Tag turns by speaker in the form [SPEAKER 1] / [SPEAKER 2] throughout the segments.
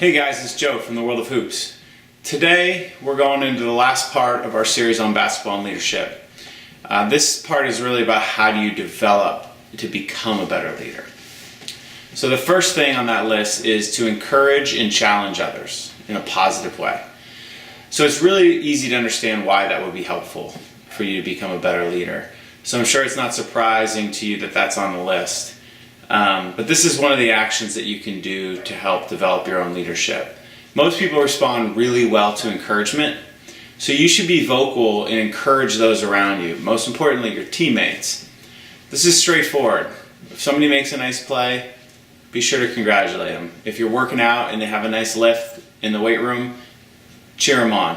[SPEAKER 1] Hey guys, it's Joe from the World of Hoops. Today we're going into the last part of our series on basketball and leadership. This part is really about how do you develop to become a better leader. So the first thing on that list is to encourage and challenge others in a positive way. So it's really easy to understand why that would be helpful for you to become a better leader. So I'm sure it's not surprising to you that that's on the list. But this is one of the actions that you can do to help develop your own leadership. Most people respond really well to encouragement, so you should be vocal and encourage those around you, most importantly your teammates. This is straightforward. If somebody makes a nice play, be sure to congratulate them. If you're working out and they have a nice lift in the weight room, cheer them on.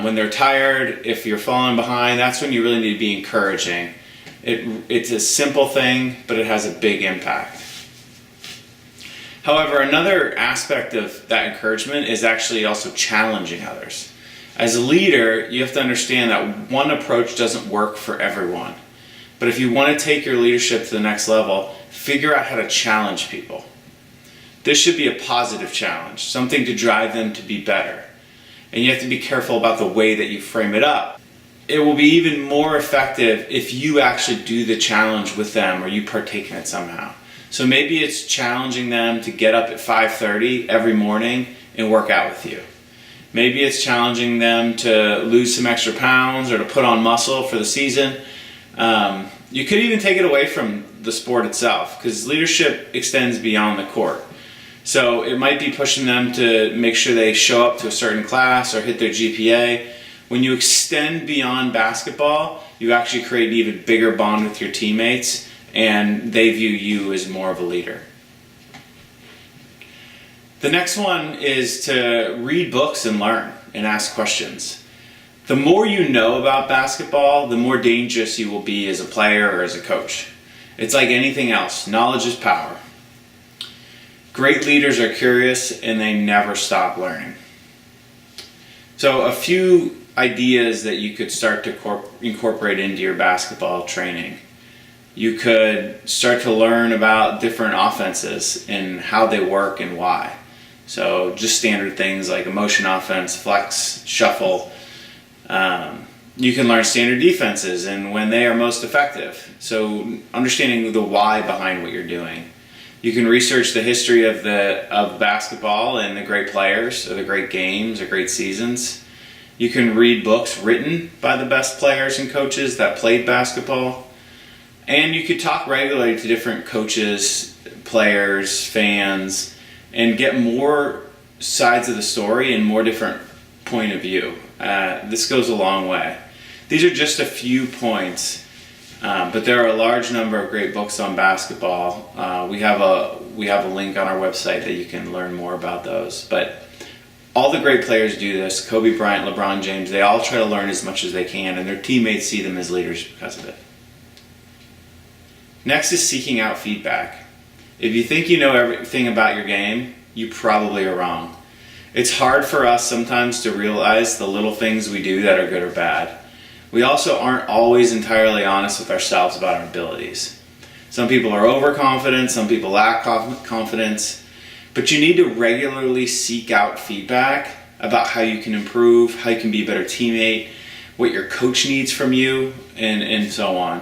[SPEAKER 1] When they're tired, if you're falling behind, that's when you really need to be encouraging. It's a simple thing, but it has a big impact. However, another aspect of that encouragement is actually also challenging others. As a leader, you have to understand that one approach doesn't work for everyone. But if you want to take your leadership to the next level, figure out how to challenge people. This should be a positive challenge, something to drive them to be better. And you have to be careful about the way that you frame it up. It will be even more effective if you actually do the challenge with them or you partake in it somehow. So maybe it's challenging them to get up at 5:30 every morning and work out with you. Maybe it's challenging them to lose some extra pounds or to put on muscle for the season. You could even take it away from the sport itself, because leadership extends beyond the court. So it might be pushing them to make sure they show up to a certain class or hit their GPA. When you extend beyond basketball, you actually create an even bigger bond with your teammates, and they view you as more of a leader. The next one is to read books and learn and ask questions. The more you know about basketball, the more dangerous you will be as a player or as a coach. It's like anything else. Knowledge is power. Great leaders are curious and they never stop learning. So a few ideas that you could start to incorporate into your basketball training. You could start to learn about different offenses and how they work and why. So just standard things like a motion offense, flex, shuffle. You can learn standard defenses and when they are most effective. So understanding the why behind what you're doing. You can research the history of basketball and the great players or the great games or great seasons. You can read books written by the best players and coaches that played basketball. And you could talk regularly to different coaches, players, fans, and get more sides of the story and more different point of view. This goes a long way. These are just a few points, but there are a large number of great books on basketball. We have a link on our website that you can learn more about those. But all the great players do this. Kobe Bryant, LeBron James, they all try to learn as much as they can, and their teammates see them as leaders because of it. Next is seeking out feedback. If you think you know everything about your game, you probably are wrong. It's hard for us sometimes to realize the little things we do that are good or bad. We also aren't always entirely honest with ourselves about our abilities. Some people are overconfident, some people lack confidence. But you need to regularly seek out feedback about how you can improve, how you can be a better teammate, what your coach needs from you, and so on.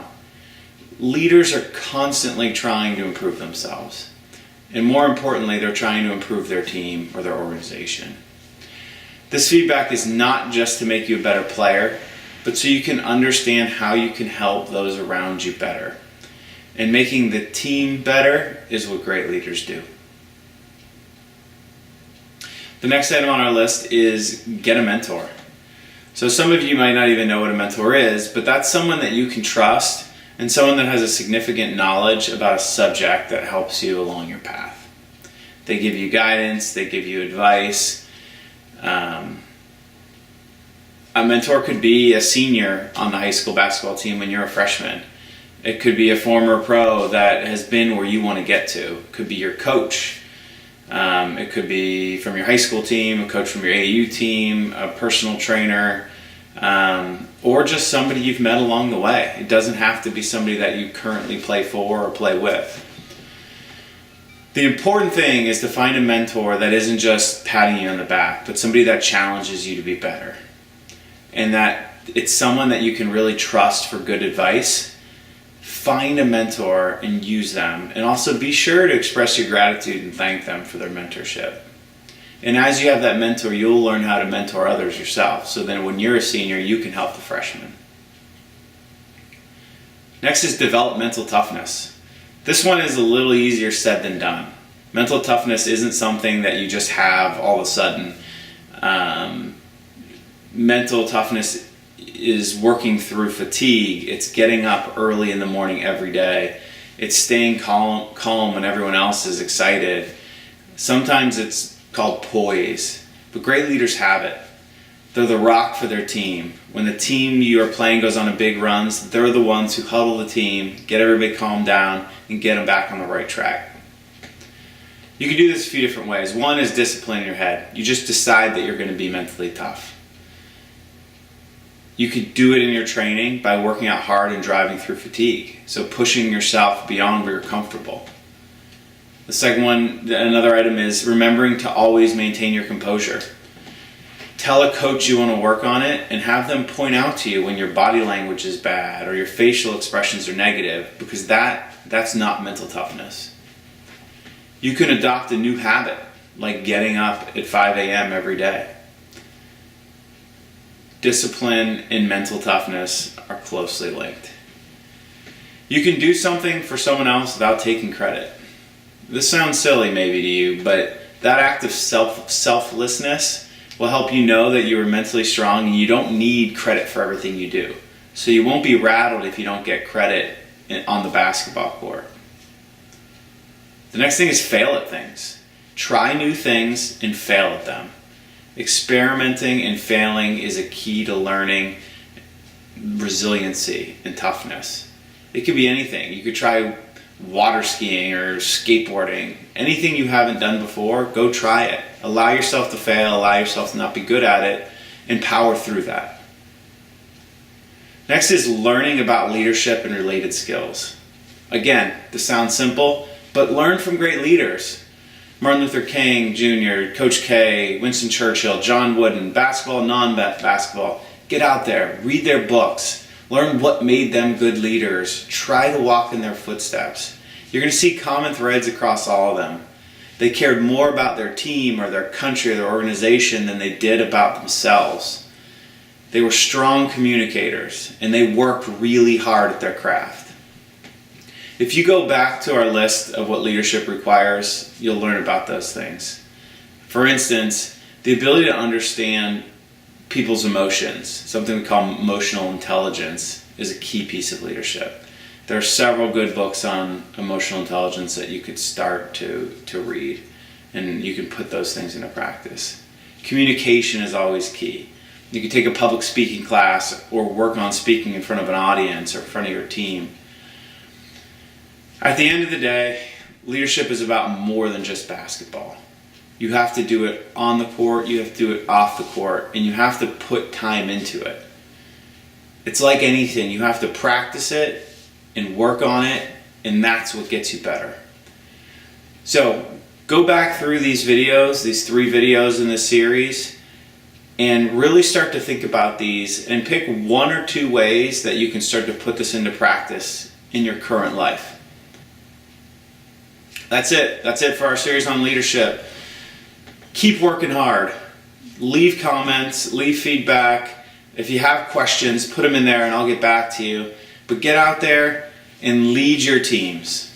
[SPEAKER 1] Leaders are constantly trying to improve themselves. And more importantly, they're trying to improve their team or their organization. This feedback is not just to make you a better player, but so you can understand how you can help those around you better. And making the team better is what great leaders do. The next item on our list is get a mentor. So some of you might not even know what a mentor is, but that's someone that you can trust and someone that has a significant knowledge about a subject that helps you along your path. They give you guidance, they give you advice. A mentor could be a senior on the high school basketball team when you're a freshman. It could be a former pro that has been where you want to get to. It could be your coach. It could be from your high school team, a coach from your AAU team, a personal trainer, or just somebody you've met along the way. It doesn't have to be somebody that you currently play for or play with. The important thing is to find a mentor that isn't just patting you on the back, but somebody that challenges you to be better. And that it's someone that you can really trust for good advice. Find a mentor and use them. And also be sure to express your gratitude and thank them for their mentorship. And as you have that mentor, you'll learn how to mentor others yourself. So then when you're a senior, you can help the freshmen. Next is developmental toughness. This one is a little easier said than done. Mental toughness isn't something that you just have all of a sudden. Mental toughness is working through fatigue. It's getting up early in the morning every day. It's staying calm when everyone else is excited. Sometimes it's called poise, but great leaders have it. They're the rock for their team. When the team you are playing goes on a big runs, they're the ones who huddle the team, get everybody calmed down, and get them back on the right track. You can do this a few different ways. One is discipline in your head. You just decide that you're going to be mentally tough. You could do it in your training by working out hard and driving through fatigue. So pushing yourself beyond where you're comfortable. The second one, another item is remembering to always maintain your composure. Tell a coach you want to work on it and have them point out to you when your body language is bad or your facial expressions are negative, because that's not mental toughness. You can adopt a new habit, like getting up at 5 a.m. every day. Discipline and mental toughness are closely linked. You can do something for someone else without taking credit. This sounds silly maybe to you, but that act of selflessness will help you know that you are mentally strong and you don't need credit for everything you do. So you won't be rattled if you don't get credit on the basketball court. The next thing is fail at things. Try new things and fail at them. Experimenting and failing is a key to learning resiliency and toughness. It could be anything. You could try water skiing or skateboarding. Anything you haven't done before, go try it. Allow yourself to fail, allow yourself to not be good at it, and power through that. Next is learning about leadership and related skills. Again, this sounds simple, but learn from great leaders. Martin Luther King Jr., Coach K, Winston Churchill, John Wooden, basketball, non-basketball. Get out there, read their books, learn what made them good leaders, try to walk in their footsteps. You're going to see common threads across all of them. They cared more about their team or their country or their organization than they did about themselves. They were strong communicators and they worked really hard at their craft. If you go back to our list of what leadership requires, you'll learn about those things. For instance, the ability to understand people's emotions, something we call emotional intelligence, is a key piece of leadership. There are several good books on emotional intelligence that you could start to read, and you can put those things into practice. Communication is always key. You can take a public speaking class or work on speaking in front of an audience or in front of your team. At the end of the day, leadership is about more than just basketball. You have to do it on the court, you have to do it off the court, and you have to put time into it. It's like anything, you have to practice it and work on it, and that's what gets you better. So go back through these videos, these 3 videos in this series, and really start to think about these and pick 1 or 2 ways that you can start to put this into practice in your current life. That's it. That's it for our series on leadership. Keep working hard. Leave comments, leave feedback. If you have questions, put them in there and I'll get back to you. But get out there and lead your teams.